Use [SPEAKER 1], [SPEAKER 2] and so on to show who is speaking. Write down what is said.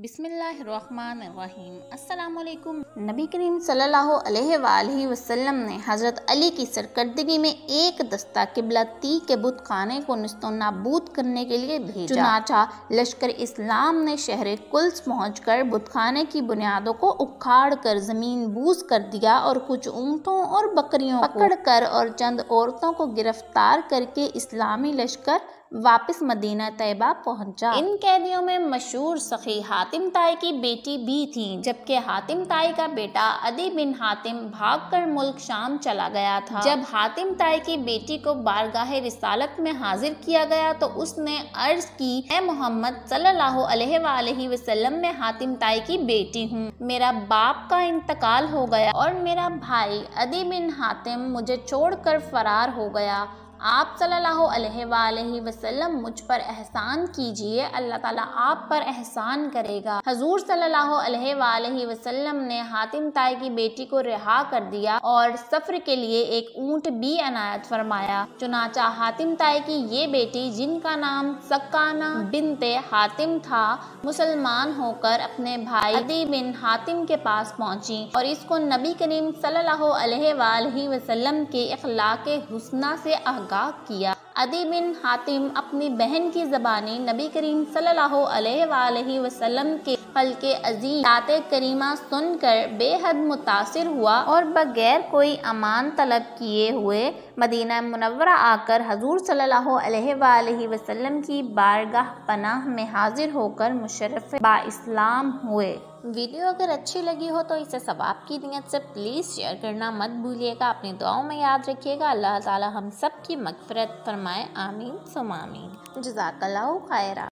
[SPEAKER 1] बिस्मिल्लाहिर्रहमानिर्रहीम। अस्सलामुअलैकुम। नबी करीम सल्लल्लाहु अलैहि वसल्लम ने हज़रत अली की सरकर्दगी में एक दस्ता किबला ती के बुत खाने को निस्तो नाबूद करने के लिए भेजा। चुनाचा लश्कर इस्लाम ने शहर कुल्स पहुंचकर बुतखाने की बुनियादों को उखाड़ कर जमीन बूस कर दिया और कुछ ऊँटों और बकरियों को पकड़ कर और चंद औरतों को गिरफ्तार करके इस्लामी लश्कर वापस मदीना तैयबा पहुंचा। इन कैदियों में मशहूर सखी हातिम ताई की बेटी भी थी, जबकि हातिम ताई का बेटा अदी बिन हातिम भागकर मुल्क शाम चला गया था। जब हातिम ताई की बेटी को बारगाह रिसालत में हाजिर किया गया तो उसने अर्ज की, ए मोहम्मद सल्लल्लाहु अलैहि वसल्लम, मैं हातिम ताई की बेटी हूँ। मेरा बाप का इंतकाल हो गया और मेरा भाई अदी बिन हातिम मुझे छोड़कर फरार हो गया। आप सल्लल्लाहु अलैहि वसल्लम मुझ पर एहसान कीजिए, अल्लाह ताला आप पर एहसान करेगा। हजूर सल्लल्लाहु अलैहि वसल्लम ने हातिम ताई की बेटी को रिहा कर दिया और सफर के लिए एक ऊँट भी अनायत फरमाया। चुनाचा हातिम ताई की ये बेटी, जिनका नाम सकाना बिनते हातिम था, मुसलमान होकर अपने भाई अदी बिन हातिम के पास पहुंची और इसको नबी करीम सल्लल्लाहु अलैहि वसल्लम के इखलाके हुस्ना से किया। अदी बिन हातिम अपनी बहन की ज़बानी नबी करीम सल्लल्लाहु अलैहि वसल्लम के खल्के अजीज बाते करीमा सुनकर बेहद मुतासिर हुआ और बगैर कोई अमान तलब किए हुए मदीना मुनव्वरा आकर हजूर सल्लल्लाहु अलैहि वसल्लम की बारगाह पनाह में हाजिर होकर मुशर्रफ बा इस्लाम हुए। वीडियो अगर अच्छी लगी हो तो इसे सवाब की नियत से प्लीज़ शेयर करना मत भूलिएगा। अपनी दुआओं में याद रखिएगा। अल्लाह ताला हम सब की मग़फ़िरत फरमाए। आमीन सुम्मा आमीन। जज़ाकल्लाहु खैरा।